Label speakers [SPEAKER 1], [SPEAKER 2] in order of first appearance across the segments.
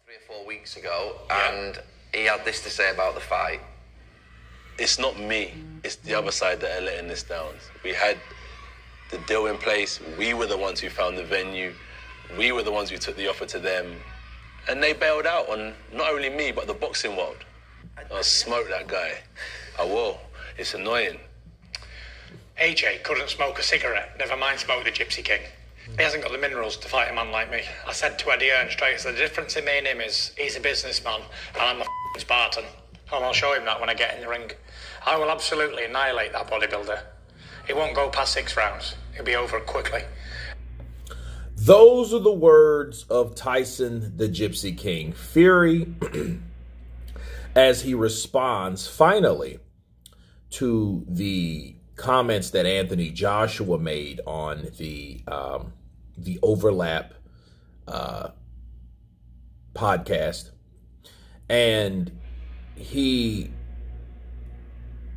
[SPEAKER 1] 3 or 4 weeks ago, and he had this to say about the fight.
[SPEAKER 2] It's not me. It's the other side that are letting this down. We had the deal in place. We were the ones who found the venue. We were the ones who took the offer to them. And they bailed out on not only me, but the boxing world. I'll smoke that guy. I will. It's annoying.
[SPEAKER 3] AJ couldn't smoke a cigarette, never mind smoke the Gypsy King. He hasn't got the minerals to fight a man like me. I said to Eddie Hearn straight, the difference in me and him is he's a businessman and I'm a f***ing Spartan. And I'll show him that when I get in the ring. I will absolutely annihilate that bodybuilder. It won't go past 6 rounds. It'll be over quickly.
[SPEAKER 4] Those are the words of Tyson the Gypsy King Fury as he responds finally to the comments that Anthony Joshua made on the Overlap podcast. And he,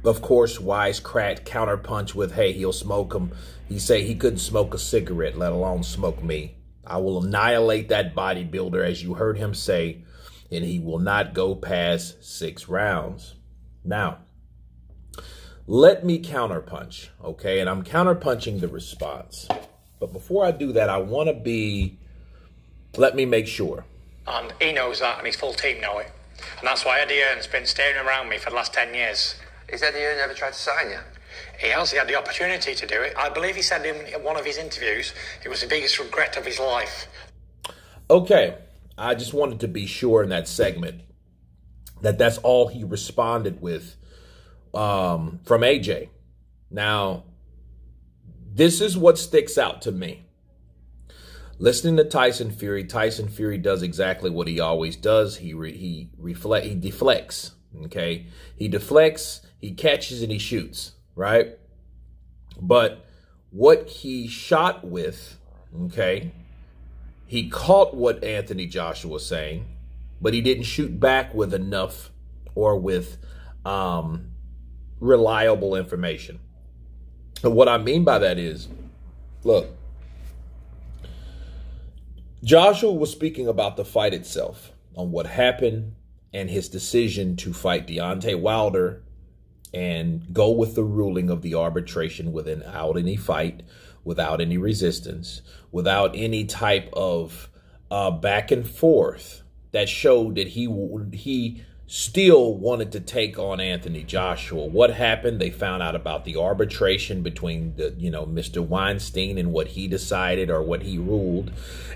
[SPEAKER 4] of course, wisecracked, counterpunch with, hey, he'll smoke him. He say he couldn't smoke a cigarette, let alone smoke me. I will annihilate that bodybuilder, as you heard him say, and he will not go past 6 rounds. Now, let me counterpunch, okay? And I'm counterpunching the response. But before I do that, I want to let me make sure.
[SPEAKER 3] And he knows that, and his full team know it. And that's why Eddie Hearn's been staring around me for the last 10 years.
[SPEAKER 1] Has Eddie Hearn ever tried to sign you?
[SPEAKER 3] He has. He had the opportunity to do it. I believe he said in one of his interviews it was the biggest regret of his life.
[SPEAKER 4] Okay. I just wanted to be sure in that segment that that's all he responded with from AJ. Now, this is what sticks out to me. Listening to Tyson Fury does exactly what he always does. He deflects, okay? He deflects, he catches, and he shoots, right? But what he shot with, okay, he caught what Anthony Joshua was saying, but he didn't shoot back with enough or with reliable information. And what I mean by that is, look, Joshua was speaking about the fight itself, on what happened and his decision to fight Deontay Wilder and go with the ruling of the arbitration without any fight, without any resistance, without any type of back and forth that showed that he still wanted to take on Anthony Joshua. What happened? They found out about the arbitration between Mr. Weinstein and what he decided or what he ruled,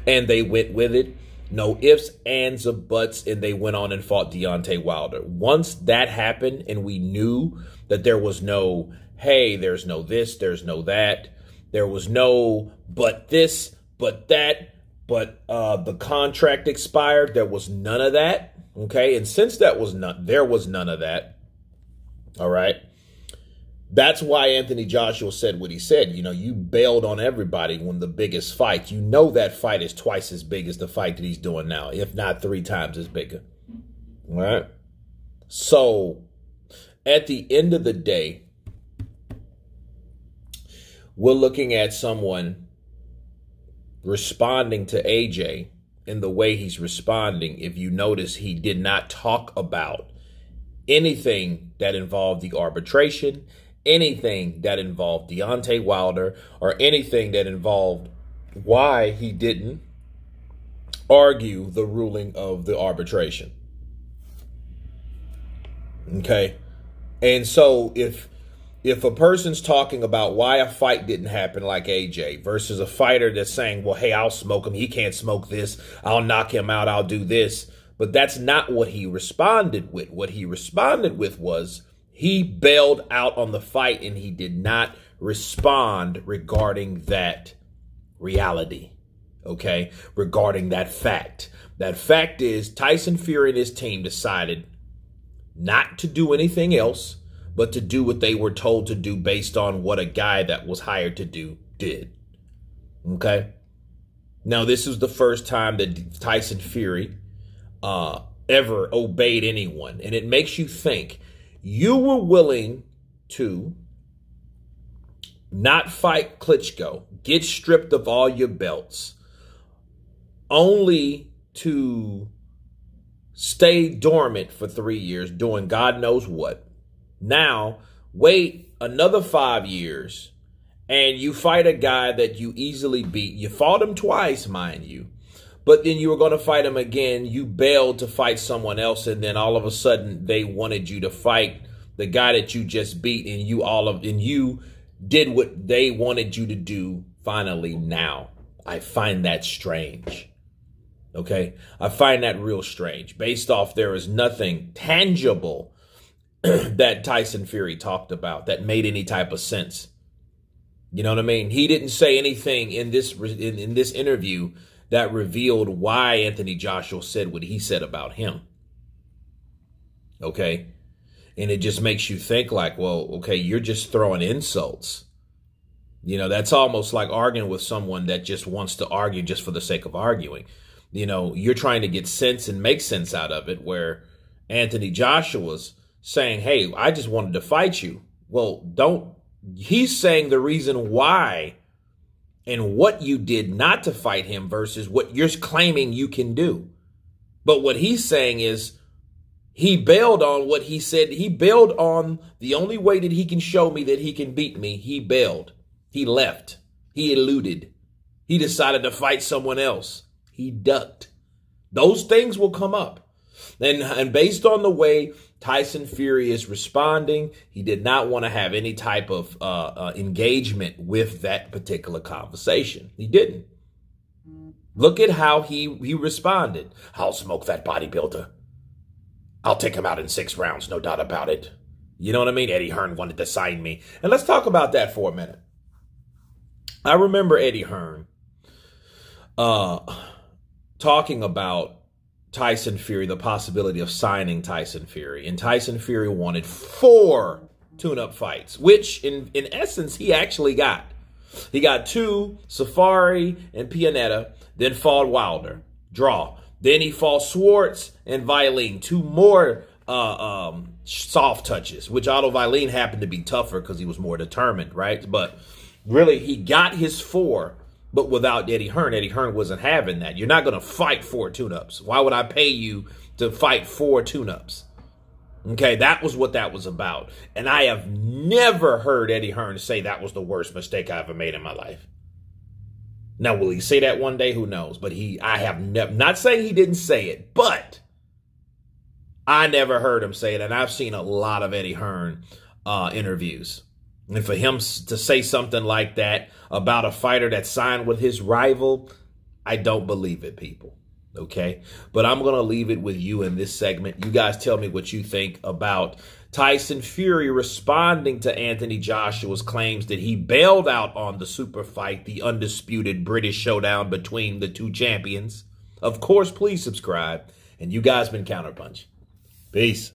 [SPEAKER 4] and they went with it. No ifs, ands, or buts, and they went on and fought Deontay Wilder. Once that happened and we knew that there was no, hey, there's no this, there's no that, there was no but this, but that, but the contract expired, there was none of that. Okay, and since there was none of that, all right, that's why Anthony Joshua said what he said. You bailed on everybody when the biggest fight. That fight is twice as big as the fight that he's doing now, if not 3 times as bigger. All right? So, at the end of the day, we're looking at someone responding to AJ in the way he's responding. If you notice, he did not talk about anything that involved the arbitration, anything that involved Deontay Wilder, or anything that involved why he didn't argue the ruling of the arbitration. Okay? And so if a person's talking about why a fight didn't happen like AJ versus a fighter that's saying, well, hey, I'll smoke him, he can't smoke this, I'll knock him out, I'll do this. But that's not what he responded with. What he responded with was he bailed out on the fight and he did not respond regarding that reality, okay, regarding that fact. That fact is Tyson Fury and his team decided not to do anything else but to do what they were told to do based on what a guy that was hired to do did. Okay? Now, this is the first time that Tyson Fury ever obeyed anyone. And it makes you think, you were willing to not fight Klitschko, get stripped of all your belts, only to stay dormant for 3 years doing God knows what. Now, wait another 5 years and you fight a guy that you easily beat. You fought him twice, mind you. But then you were going to fight him again. You bailed to fight someone else. And then all of a sudden they wanted you to fight the guy that you just beat. And you did what they wanted you to do finally now. I find that strange. Okay. I find that real strange. Based off there is nothing tangible that Tyson Fury talked about that made any type of sense. You know what I mean? He didn't say anything in this interview that revealed why Anthony Joshua said what he said about him. Okay? And it just makes you think like, well, okay, you're just throwing insults. You know, that's almost like arguing with someone that just wants to argue just for the sake of arguing. You know, you're trying to get sense and make sense out of it, where Anthony Joshua's saying, hey, I just wanted to fight you. Well, he's saying the reason why and what you did not to fight him versus what you're claiming you can do. But what he's saying is he bailed on what he said. He bailed on the only way that he can show me that he can beat me. He bailed. He left. He eluded. He decided to fight someone else. He ducked. Those things will come up. And based on the way Tyson Fury is responding, he did not want to have any type of engagement with that particular conversation. He didn't. Look at how he responded. I'll smoke that bodybuilder. I'll take him out in 6 rounds, no doubt about it. You know what I mean? Eddie Hearn wanted to sign me. And let's talk about that for a minute. I remember Eddie Hearn talking about Tyson Fury, the possibility of signing Tyson Fury. And Tyson Fury wanted 4 tune-up fights, which in essence he actually got. He got 2, Safari and Pianeta, then fought Wilder, draw. Then he fought Schwartz and Vailline, 2 more soft touches, which although Vailline happened to be tougher because he was more determined, right? But really, he got his 4, but without Eddie Hearn. Eddie Hearn wasn't having that. You're not going to fight 4 tune-ups. Why would I pay you to fight 4 tune-ups? Okay, that was what that was about. And I have never heard Eddie Hearn say that was the worst mistake I ever made in my life. Now, will he say that one day? Who knows? But I have never, not saying he didn't say it, but I never heard him say it. And I've seen a lot of Eddie Hearn interviews. And for him to say something like that about a fighter that signed with his rival, I don't believe it, people. Okay? But I'm going to leave it with you in this segment. You guys tell me what you think about Tyson Fury responding to Anthony Joshua's claims that he bailed out on the super fight, the undisputed British showdown between the 2 champions. Of course, please subscribe. And you guys been Counterpunch. Peace.